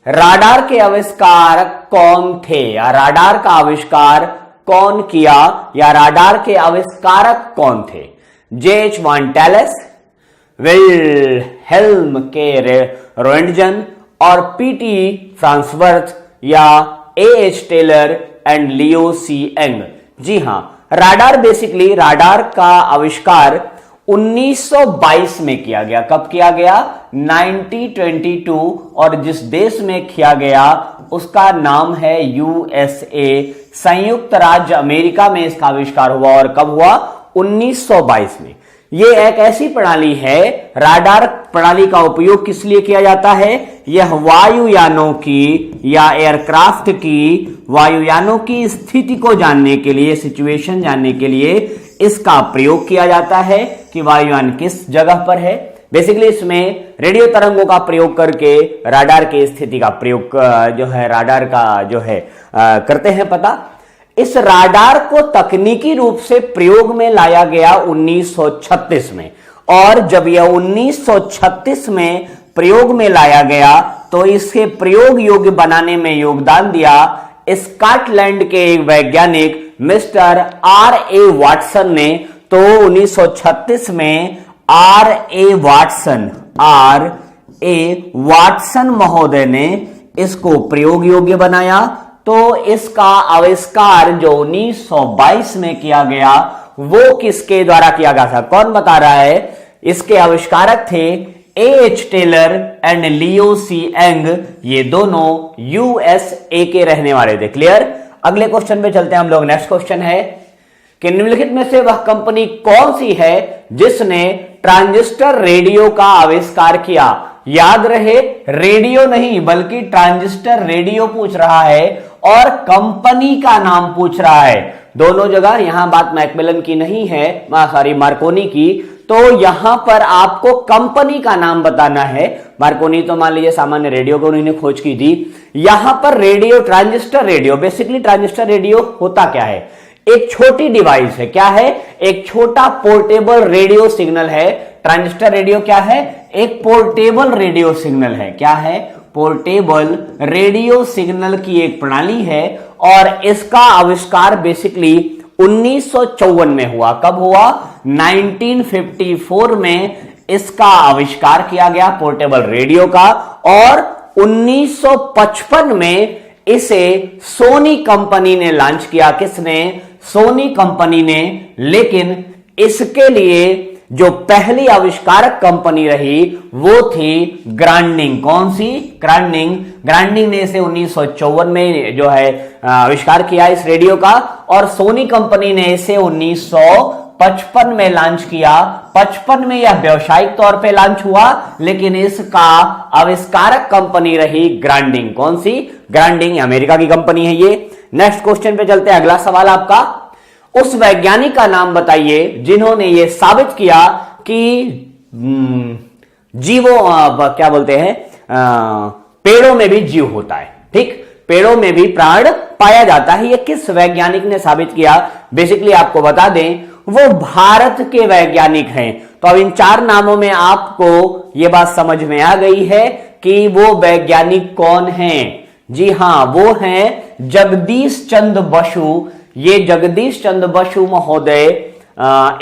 Radar के आविष्कारक कौन थे, या राडार का आविष्कार कौन किया, या राडार के आविष्कारक कौन थे? J.H. वान टैलेस, विल्हेल्म के रोएंटजन और P.T. फ्रांसवर्थ, या A.H. टेलर एंड लियो सी एंग? जी हां, राडार बेसिकली राडार का आविष्कार 1922 में किया गया। कब किया गया? 1922। और जिस देश में किया गया उसका नाम है USA, संयुक्त राज्य अमेरिका में इसका आविष्कार हुआ। और कब हुआ? 1922 में। यह एक ऐसी प्रणाली है, राडार प्रणाली का उपयोग किस लिए किया जाता है? यह वायुयानों की या एयरक्राफ्ट की वायुयानों की स्थिति को जानने के लिए, सिचुएशन जानने के लिए इसका प्रयोग किया जाता है कि वायुयान किस जगह पर है। बेसिकली इसमें रेडियो तरंगों का प्रयोग करके राडार की स्थिति का प्रयोग जो है राडार का जो है करते हैं पता। इस राडार को तकनीकी रूप से प्रयोग में लाया गया 1936 में, और जब यह 1936 में प्रयोग में लाया गया तो इसके प्रयोग योग्य बनाने में योगदान दिया स्कॉटलैंड के एक वैज्ञानिक मिस्टर R.A. वाटसन ने। तो 1936 में R.A. वाटसन महोदय ने इसको प्रयोग योग्य बनाया। तो इसका आविष्कार जो 1922 में किया गया वो किसके द्वारा किया गया था? कौन बता रहा है? इसके आविष्कारक थे A.H. टेलर एंड लियो सी एंग। ये दोनों USA के रहने वाले थे। क्लियर? अगले क्वेश्चन पे चलते हैं हम लोग। नेक्स्ट क्वेश्चन है कि निम्नलिखित में से वह कंपनी कौन सी है जिसने ट्रांजिस्टर रेडियो का आविष्कार किया? याद रहे, रेडियो नहीं बल्कि ट्रांजिस्टर रेडियो पूछ रहा है और कंपनी का नाम पूछ रहा है। दोनों जगह, यहां बात मैकमिलन की नहीं है, सॉरी मार्कोनी की। तो यहां पर आपको कंपनी का नाम बताना है। मार्कोनी तो मान लीजिए सामान्य रेडियो को उन्होंने खोज की थी। यहां पर radio, transistor radio, basically transistor radio होता क्या है? एक छोटी डिवाइस है। क्या है? एक छोटा पोर्टेबल रेडियो सिग्नल है। ट्रांजिस्टर रेडियो क्या है? एक पोर्टेबल रेडियो सिग्नल है। क्या है? पोर्टेबल रेडियो सिग्नल की एक प्रणाली है। और इसका आविष्कार बेसिकली 1954 में हुआ। कब हुआ? 1954 में इसका आविष्कार किया गया पोर्टेबल रेडियो का। और 1955 में इसे सोनी कंपनी ने लॉन्च किया। किसने? सोनी कंपनी ने। लेकिन इसके लिए जो पहली आविष्कारक कंपनी रही वो थी ग्रांडिंग। कौन सी? ग्रांडिंग। ग्रांडिंग ने इसे 1954 में जो है आविष्कार किया इस रेडियो का। और सोनी कंपनी ने इसे 1955 में लॉन्च किया। 55 में यह व्यावसायिक तौर पे लॉन्च हुआ, लेकिन इसका आविष्कारक कंपनी रही ग्रांडिंग। कौन सी? ग्रांडिंग, अमेरिका की कंपनी है ये। नेक्स्ट क्वेश्चन पे चलते हैं। अगला सवाल आपका, उस वैज्ञानिक का नाम बताइए जिन्होंने यह साबित किया कि जीवों क्या बोलते हैं, पेड़ों में भी जीव होता है। ठीक, पेड़ों में भी प्राण पाया जाता है। यह किस वैज्ञानिक ने साबित किया? बेसिकली आपको बता दें, वो भारत के वैज्ञानिक हैं। तो अब इन चार नामों में आपको यह बात समझ में आ गई है कि वो वैज्ञानिक कौन हैं। जी हां, वो हैं जगदीश चंद्र बसु। ये जगदीश चंद्र बसु महोदय,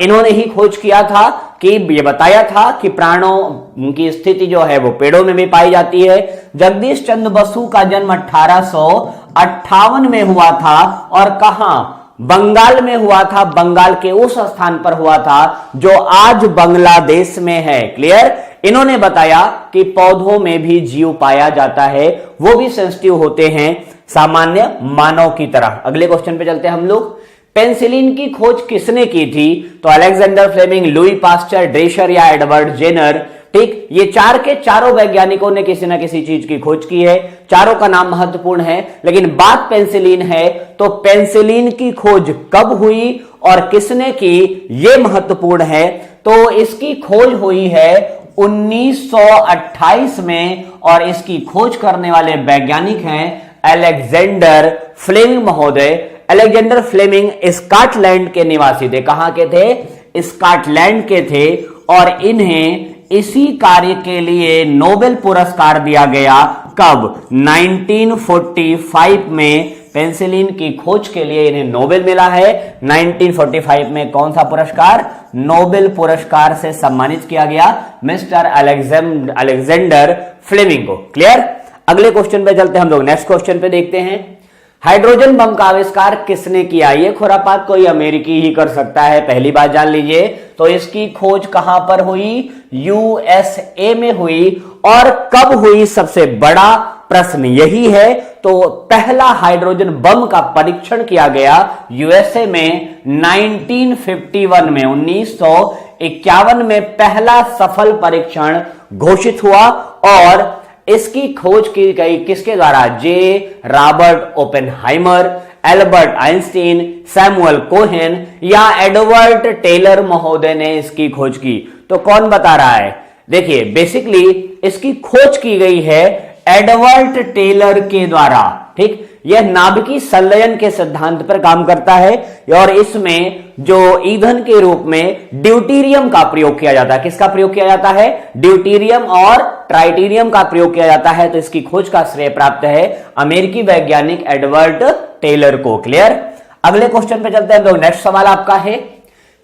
इन्होंने ही खोज किया था कि ये बताया था कि प्राणों की स्थिति जो है वो पेड़ों में भी पाई जाती है। जगदीश चंद्र बसु का जन्म 1858 में हुआ था। और कहां? बंगाल में हुआ था। बंगाल के उस स्थान पर हुआ था जो आज बांग्लादेश में है। क्लियर? इन्होंने बताया कि पौधों में भी जीव पाया जाता है, वो भी सेंसिटिव होते हैं सामान्य मानव की तरह। अगले क्वेश्चन पे चलते हैं हम लोग। पेनिसिलिन की खोज किसने की थी? तो अलेक्जेंडर फ्लेमिंग, लुई पास्चर, ड्रेशर या एडवर्ड जेनर। ठीक, ये चार के चारों वैज्ञानिकों ने किसी ना किसी चीज की खोज की है। चारों का नाम महत्वपूर्ण है, लेकिन बात पेनिसिलिन है तो पेनिसिलिन की खोज कब हुई और किसने की, ये महत्वपूर्ण है। तो इसकी खोज हुई है 1928 में और इसकी खोज करने वाले वैज्ञानिक हैं अलेक्जेंडर फ्लेमिंग महोदय। अलेक्जेंडर फ्लेमिंग स्कॉटलैंड के निवासी थे। कहां के थे? स्कॉटलैंड के थे। और इन्हें इसी कार्य के लिए नोबेल पुरस्कार दिया गया कब? 1945 में पेंसिलिन की खोज के लिए इन्हें नोबेल मिला है। 1945 में कौन सा पुरस्कार? नोबेल पुरस्कार से सम्मानित किया गया मिस्टर अलेक्जेंडर फ्लेमिंग को। क्लियर? अगले क्वेश्चन पे चलते हैं हम लोग, नेक्स्ट क्वेश्चन पे देखते हैं। हाइड्रोजन बम का आविष्कार किसने किया? ये खुरापात कोई अमेरिकी ही कर सकता है, पहली बात जान लीजिए। तो इसकी खोज कहां पर हुई? यूएसए में हुई। और कब हुई? सबसे बड़ा प्रश्न यही है। तो पहला हाइड्रोजन बम का परीक्षण किया गया यूएसए में 1951 में, 1951 में पहला सफल परीक्षण घोषित हुआ। और इसकी खोज की गई किसके द्वारा? J Robert Oppenheimer, Albert Einstein, Samuel Cohen या एडवर्ड टेलर महोदय ने इसकी खोज की। तो कौन बता रहा है? देखिए, बेसिकली इसकी खोज की गई है एडवर्ड टेलर के द्वारा। ठीक, यह नाभिकीय संलयन के सिद्धांत पर काम करता है और इसमें जो ईंधन के रूप में ड्यूटीरियम का प्रयोग किया जाता है। किसका प्रयोग किया जाता है? ड्यूटीरियम और ट्राइटीरियम का प्रयोग किया जाता है। तो इसकी खोज का श्रेय प्राप्त है अमेरिकी वैज्ञानिक एडवर्ड टेलर को। क्लियर? अगले क्वेश्चन पे चलते हैं। तो नेक्स्ट सवाल आपका है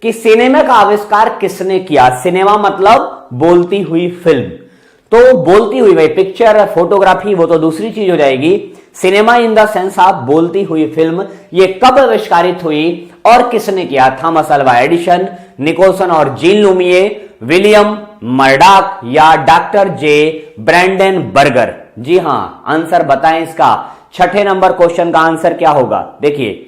कि सिनेमा का आविष्कार किसने किया? सिनेमा मतलब बोलती हुई फिल्म। तो बोलती हुई, भाई पिक्चर फोटोग्राफी वो तो दूसरी चीज हो जाएगी। Cinema in the sense of बोलती हुई फिल्म, ये कब आविष्कारित हुई और किसने किया? थॉमस अल्वा एडिसन, निकोलसन और जीन लुमिये, विलियम मर्डॉक या डॉक्टर जे ब्रैंडन बर्गर? जी हां, आंसर बताएं इसका। छठे नंबर क्वेश्चन का आंसर क्या होगा? देखिए,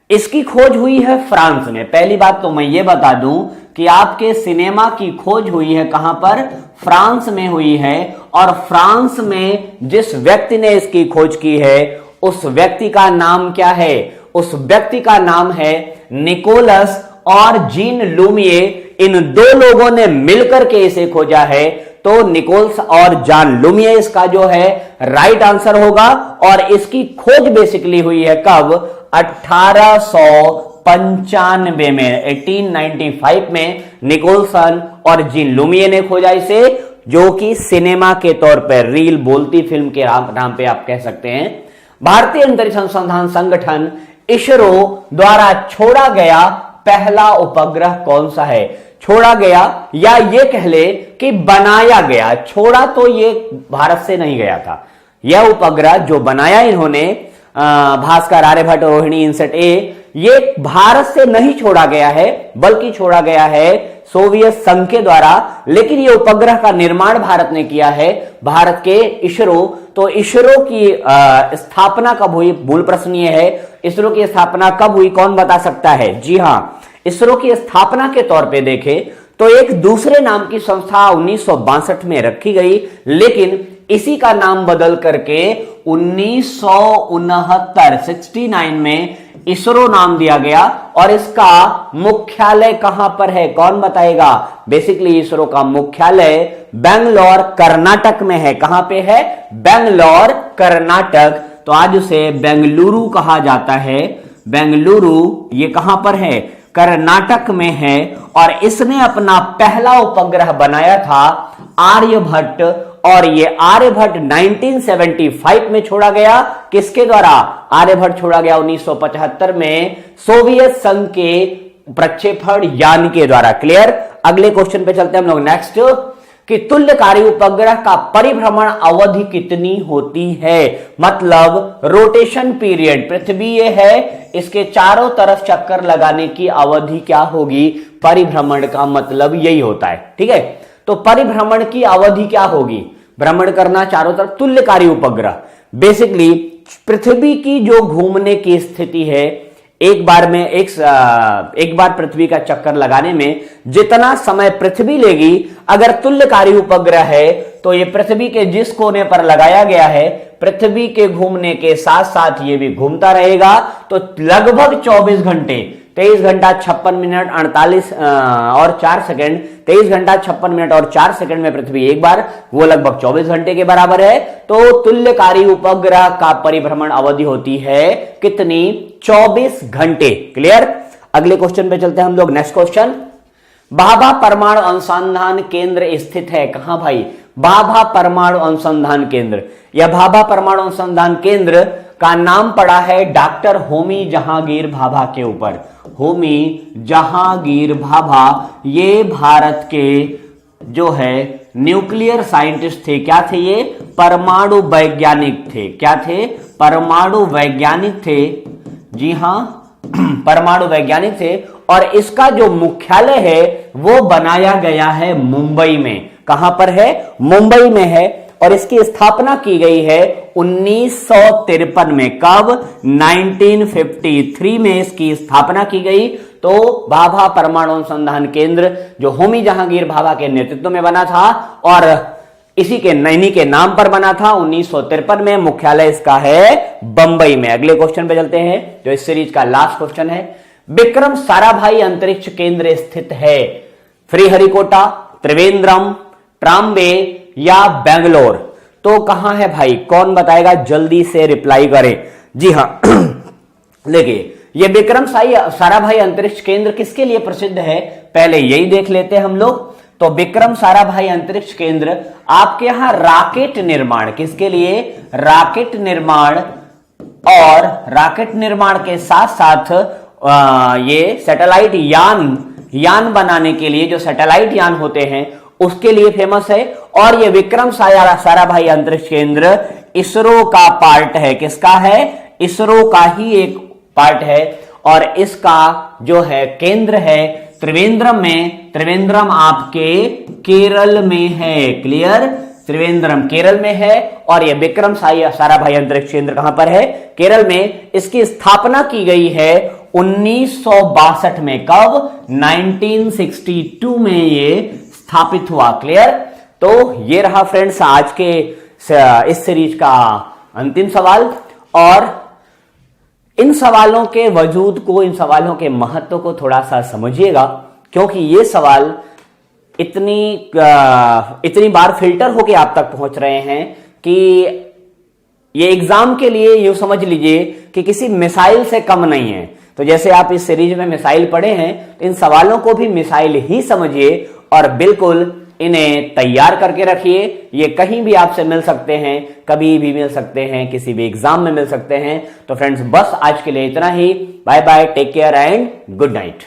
इसकी खोज हुई है फ्रांस में। पहली बात तो मैं ये बता दूं कि आपके सिनेमा की खोज हुई है कहां पर? फ्रांस में हुई है। और फ्रांस में जिस व्यक्ति ने इसकी खोज की है उस व्यक्ति का नाम क्या है? उस व्यक्ति का नाम है निकोलस और जीन लुमिये। इन दो लोगों ने मिलकर के इसे खोजा है। तो निकोल्स और जॉन लुमिये इसका जो है राइट आंसर होगा। और इसकी खोज बेसिकली हुई है कब? 1895 में, 1895 में निकोलसन और जीन लुमिये ने खोजा इसे, जो कि सिनेमा के तौर पर रील बोलती फिल्म के नाम पे आप कह सकते हैं। भारतीय अंतरिक्ष अनुसंधान संगठन इसरो द्वारा छोड़ा गया पहला उपग्रह कौन सा है? छोड़ा गया या ये कह ले कि बनाया गया। छोड़ा तो ये भारत से नहीं गया था। यह उपग्रह जो बनाया इन्होंने, भास्कर, आर्यभट्ट, रोहिणी, इनसेट ए, ये भारत से नहीं छोड़ा गया है बल्कि छोड़ा गया है सोवियत संघ के द्वारा। लेकिन ये उपग्रह का निर्माण भारत ने किया है, भारत के इसरो। तो इसरो की स्थापना कब हुई? मूल प्रश्न ये है, इसरो की स्थापना कब हुई? कौन बता सकता है? जी हां, इसरो की स्थापना के तौर पे देखें तो एक दूसरे नाम की संस्था 1962 में रखी गई, लेकिन इसी का नाम बदल करके 1969 में इसरो नाम दिया गया। और इसका मुख्यालय कहां पर है? कौन बताएगा? बेसिकली इसरो का मुख्यालय बेंगलोर कर्नाटक में है। कहां पे है? बेंगलोर कर्नाटक। तो आज उसे बेंगलुरु कहा जाता है। बेंगलुरु ये कहां पर है? कर्नाटक में है। और इसने अपना पहला उपग्रह बनाया था आर्यभट्ट। और ये आर्यभट्ट 1975 में छोड़ा गया। किसके द्वारा? आर्यभट्ट छोड़ा गया 1975 में सोवियत संघ के प्रक्षेपण यान के द्वारा। क्लियर? अगले क्वेश्चन पे चलते हैं हम लोग नेक्स्ट, कि तुल्यकारी उपग्रह का परिभ्रमण अवधि कितनी होती है? मतलब रोटेशन पीरियड, पृथ्वी ये है, इसके चारों तरफ चक्कर लगाने की अवधि क्या होगी? परिभ्रमण का मतलब यही होता है। ठीक है, तो परिभ्रमण की अवधि क्या होगी? भ्रमण करना चारों तरफ, तुल्यकारी उपग्रह बेसिकली पृथ्वी की जो घूमने की स्थिति है, एक बार पृथ्वी का चक्कर लगाने में जितना समय पृथ्वी लेगी, अगर तुल्यकारी उपग्रह है तो ये पृथ्वी के जिस कोने पर लगाया गया है, पृथ्वी के घूमने के साथ साथ ये भी घूमता रहेगा। तो लगभग 24 घंटे, 23 घंटा 56 मिनट 48 और 4 सेकंड, 23 घंटा 56 मिनट और 4 सेकंड में पृथ्वी एक बार, वो लगभग 24 घंटे के बराबर है। तो तुल्यकारी उपग्रह का परिभ्रमण अवधि होती है कितनी? 24 घंटे। क्लियर? अगले क्वेश्चन पे चलते हैं हम लोग, नेक्स्ट क्वेश्चन। भाभा परमाणु अनुसंधान केंद्र स्थित है कहां भाई? भाभा परमाणु अनुसंधान केंद्र। यह भाभा परमाणु अनुसंधान केंद्र का नाम पड़ा है डॉक्टर होमी जहांगीर भाभा के ऊपर। होमी जहांगीर भाभा ये भारत के जो है न्यूक्लियर साइंटिस्ट थे। क्या थे ये? परमाणु वैज्ञानिक थे। क्या थे? परमाणु वैज्ञानिक थे। जी हां, परमाणु वैज्ञानिक थे। और इसका जो मुख्यालय है वो बनाया गया है मुंबई में। कहां पर है? मुंबई में है। और इसकी स्थापना की गई है 1953 में। कब? 1953 में इसकी स्थापना की गई। तो भाभा परमाणु अनुसंधान केंद्र जो होमी जहांगीर भाभा के नेतृत्व में बना था और इसी के नैनी के नाम पर बना था 1953 में। मुख्यालय इसका है बंबई में। अगले क्वेश्चन पे चलते हैं जो इस सीरीज का लास्ट क्वेश्चन है। विक्रम साराभाई अंतरिक्ष केंद्र स्थित है श्रीहरिकोटा, त्रिवेंद्रम, ट्राम्बे या बेंगलोर? तो कहां है भाई? कौन बताएगा? जल्दी से रिप्लाई करें। जी हां देखिए, यह विक्रम साराभाई अंतरिक्ष केंद्र किसके लिए प्रसिद्ध है पहले यही देख लेते हैं हम लोग। तो विक्रम साराभाई अंतरिक्ष केंद्र आपके यहां रॉकेट निर्माण, किसके लिए? रॉकेट निर्माण, और रॉकेट निर्माण के साथ साथ ये सैटेलाइट यान बनाने के लिए, जो सैटेलाइट यान होते हैं उसके लिए फेमस है। और ये विक्रम साराभाई अंतरिक्ष केंद्र इसरो का पार्ट है। किसका है? इसरो का ही एक पार्ट है। और इसका जो है केंद्र है त्रिवेंद्रम में। त्रिवेंद्रम आपके केरल में है। क्लियर? त्रिवेंद्रम केरल में है। और यह विक्रम साराभाई अंतरिक्ष केंद्र कहां पर है? केरल में। इसकी स्थापना की गई है 1962 में। कब? 1962 में ये स्थापित हुआ। क्लियर? तो ये रहा फ्रेंड्स आज के इस सीरीज का अंतिम सवाल। और इन सवालों के वजूद को, इन सवालों के महत्व को थोड़ा सा समझिएगा, क्योंकि ये सवाल इतनी बार फिल्टर होके आप तक पहुंच रहे हैं कि ये एग्जाम के लिए यूं समझ लीजिए कि किसी मिसाइल से कम नहीं है। तो जैसे आप इस सीरीज में मिसाइल पढ़े हैं, तो इन सवालों को भी मिसाइल ही समझिए और बिल्कुल इन्हें तैयार करके रखिए। ये कहीं भी आपसे मिल सकते हैं, कभी भी मिल सकते हैं, किसी भी एग्जाम में मिल सकते हैं। तो फ्रेंड्स बस आज के लिए इतना ही। Bye bye, take care and good night.